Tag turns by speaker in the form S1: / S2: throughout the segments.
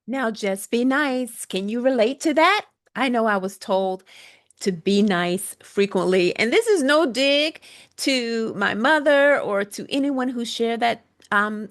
S1: Now, just be nice. Can you relate to that? I know I was told to be nice frequently, and this is no dig to my mother or to anyone who shared that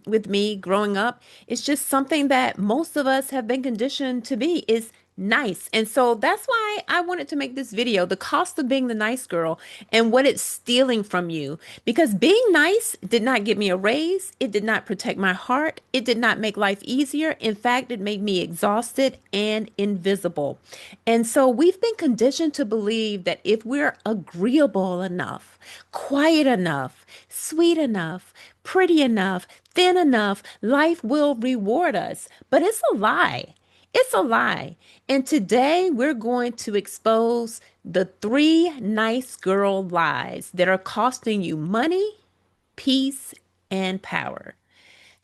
S1: with me growing up. It's just something that most of us have been conditioned to be is nice. And so that's why I wanted to make this video, the cost of being the nice girl and what it's stealing from you. Because being nice did not get me a raise. It did not protect my heart. It did not make life easier. In fact, it made me exhausted and invisible. And so we've been conditioned to believe that if we're agreeable enough, quiet enough, sweet enough, pretty enough, thin enough, life will reward us. But it's a lie. It's a lie. And today we're going to expose the three nice girl lies that are costing you money, peace, and power.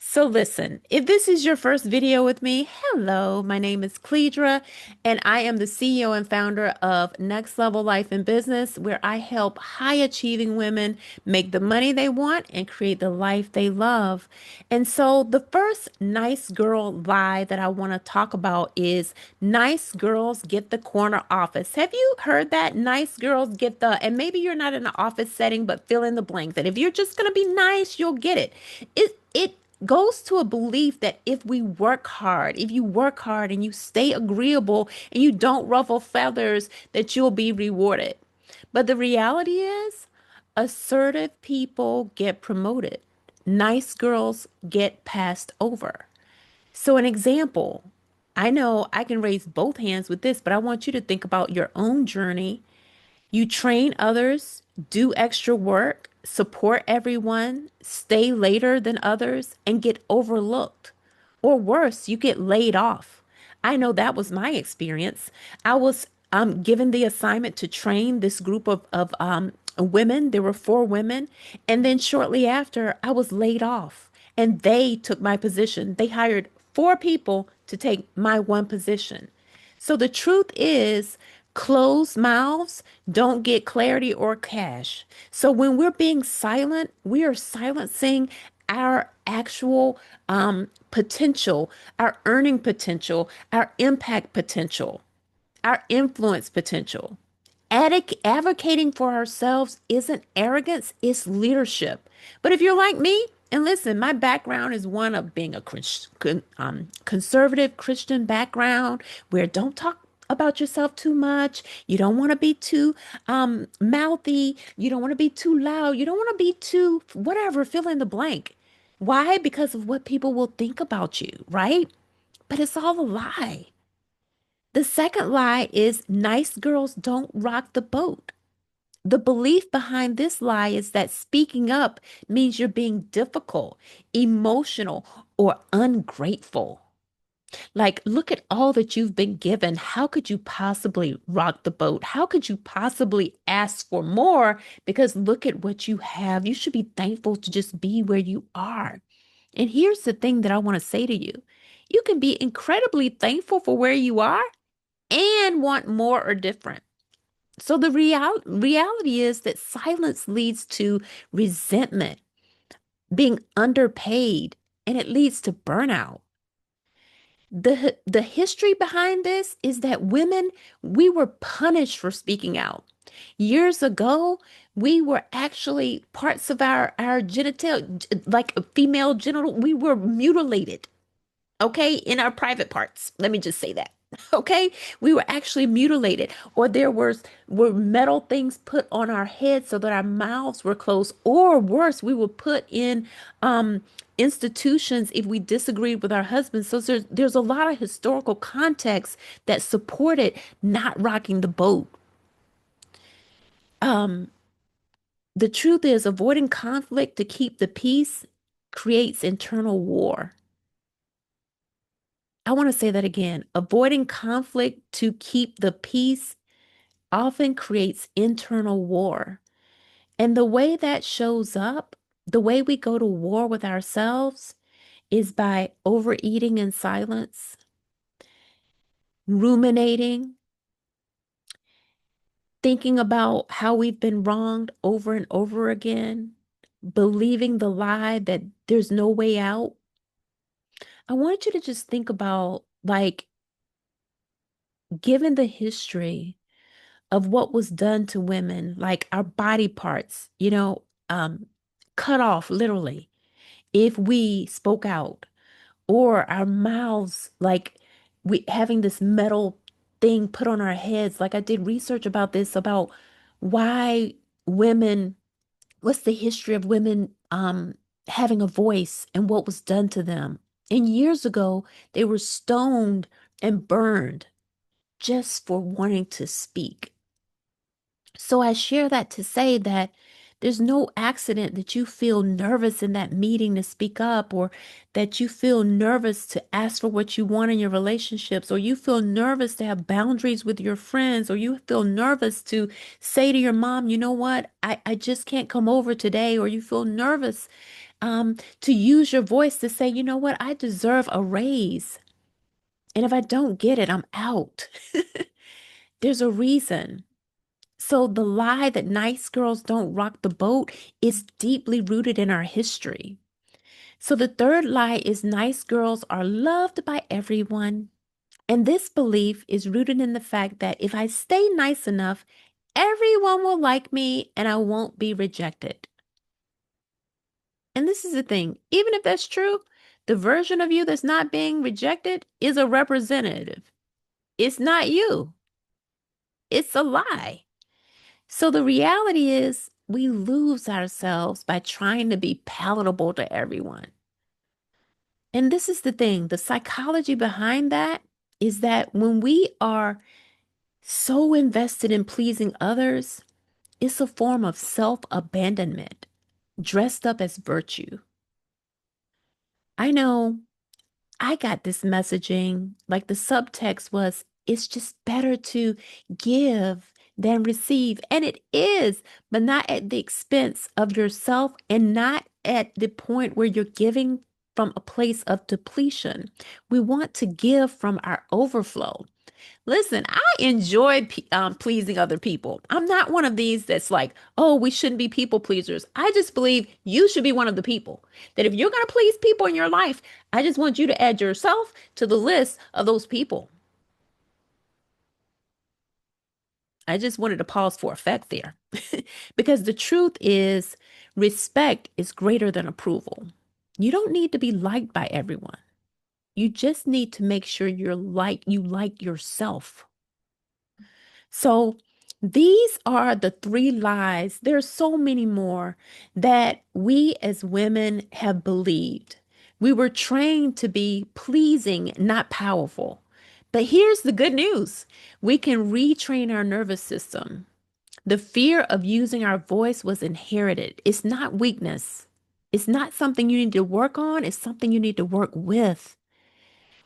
S1: So listen, if this is your first video with me, hello, my name is Cledra, and I am the CEO and founder of Next Level Life and Business, where I help high achieving women make the money they want and create the life they love. And so the first nice girl lie that I want to talk about is nice girls get the corner office. Have you heard that? Nice girls get the, and maybe you're not in an office setting, but fill in the blank that if you're just going to be nice, you'll get it. It goes to a belief that if we work hard, if you work hard and you stay agreeable and you don't ruffle feathers, that you'll be rewarded. But the reality is, assertive people get promoted. Nice girls get passed over. So, an example, I know I can raise both hands with this, but I want you to think about your own journey. You train others, do extra work, support everyone, stay later than others, and get overlooked. Or worse, you get laid off. I know that was my experience. I was given the assignment to train this group of women. There were four women. And then shortly after, I was laid off. And they took my position. They hired four people to take my one position. So the truth is, closed mouths don't get clarity or cash. So when we're being silent, we are silencing our actual potential, our earning potential, our impact potential, our influence potential. Advocating for ourselves isn't arrogance, it's leadership. But if you're like me, and listen, my background is one of being a conservative Christian background where don't talk about yourself too much. You don't want to be too mouthy. You don't want to be too loud. You don't want to be too whatever, fill in the blank. Why? Because of what people will think about you, right? But it's all a lie. The second lie is nice girls don't rock the boat. The belief behind this lie is that speaking up means you're being difficult, emotional, or ungrateful. Like, look at all that you've been given. How could you possibly rock the boat? How could you possibly ask for more? Because look at what you have. You should be thankful to just be where you are. And here's the thing that I want to say to you. You can be incredibly thankful for where you are and want more or different. So the reality is that silence leads to resentment, being underpaid, and it leads to burnout. The history behind this is that women, we were punished for speaking out. Years ago, we were actually parts of our genital, like a female genital, we were mutilated, okay, in our private parts. Let me just say that. Okay, we were actually mutilated, or there were metal things put on our heads so that our mouths were closed, or worse, we were put in institutions if we disagreed with our husbands. So there's a lot of historical context that supported not rocking the boat. Um, the truth is, avoiding conflict to keep the peace creates internal war. I want to say that again. Avoiding conflict to keep the peace often creates internal war. And the way that shows up, the way we go to war with ourselves is by overeating in silence, ruminating, thinking about how we've been wronged over and over again, believing the lie that there's no way out. I want you to just think about, like, given the history of what was done to women, like our body parts, cut off literally if we spoke out, or our mouths, like we having this metal thing put on our heads. Like, I did research about this, about why women, what's the history of women having a voice and what was done to them. And years ago, they were stoned and burned just for wanting to speak. So I share that to say that there's no accident that you feel nervous in that meeting to speak up, or that you feel nervous to ask for what you want in your relationships, or you feel nervous to have boundaries with your friends, or you feel nervous to say to your mom, you know what, I just can't come over today, or you feel nervous to use your voice to say, you know what, I deserve a raise. And if I don't get it, I'm out. There's a reason. So the lie that nice girls don't rock the boat is deeply rooted in our history. So the third lie is nice girls are loved by everyone. And this belief is rooted in the fact that if I stay nice enough, everyone will like me and I won't be rejected. And this is the thing, even if that's true, the version of you that's not being rejected is a representative. It's not you, it's a lie. So the reality is, we lose ourselves by trying to be palatable to everyone. And this is the thing, the psychology behind that is that when we are so invested in pleasing others, it's a form of self-abandonment dressed up as virtue. I know I got this messaging, like the subtext was, it's just better to give than receive. And it is, but not at the expense of yourself, and not at the point where you're giving from a place of depletion. We want to give from our overflow. Listen, I enjoy pleasing other people. I'm not one of these that's like, oh, we shouldn't be people pleasers. I just believe you should be one of the people that if you're going to please people in your life, I just want you to add yourself to the list of those people. I just wanted to pause for effect there because the truth is, respect is greater than approval. You don't need to be liked by everyone. You just need to make sure you like yourself. So these are the three lies. There's so many more that we as women have believed. We were trained to be pleasing, not powerful. But here's the good news. We can retrain our nervous system. The fear of using our voice was inherited. It's not weakness. It's not something you need to work on. It's something you need to work with.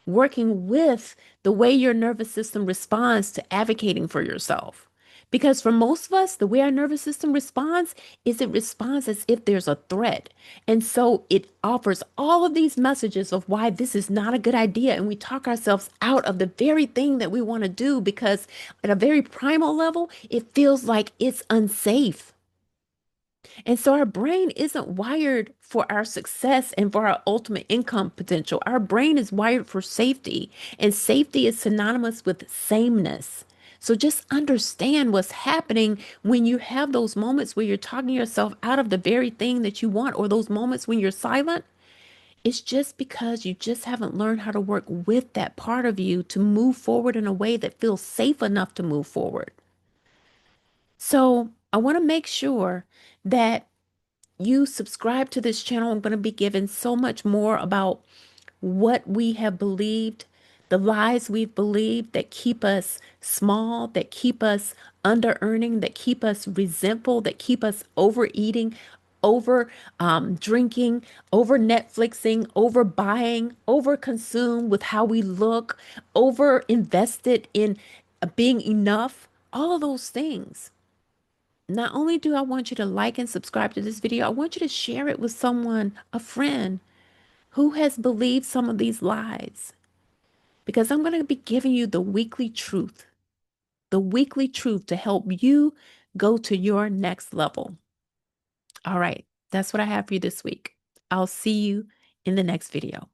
S1: Working with the way your nervous system responds to advocating for yourself. Because for most of us, the way our nervous system responds is it responds as if there's a threat. And so it offers all of these messages of why this is not a good idea. And we talk ourselves out of the very thing that we want to do because at a very primal level, it feels like it's unsafe. And so our brain isn't wired for our success and for our ultimate income potential. Our brain is wired for safety, and safety is synonymous with sameness. So just understand what's happening when you have those moments where you're talking yourself out of the very thing that you want, or those moments when you're silent. It's just because you just haven't learned how to work with that part of you to move forward in a way that feels safe enough to move forward. So I want to make sure that you subscribe to this channel. I'm going to be giving so much more about what we have believed, the lies we've believed that keep us small, that keep us under earning, that keep us resentful, that keep us overeating, over drinking, over Netflixing, over buying, over consumed with how we look, over invested in being enough, all of those things. Not only do I want you to like and subscribe to this video, I want you to share it with someone, a friend who has believed some of these lies. Because I'm going to be giving you the weekly truth to help you go to your next level. All right, that's what I have for you this week. I'll see you in the next video.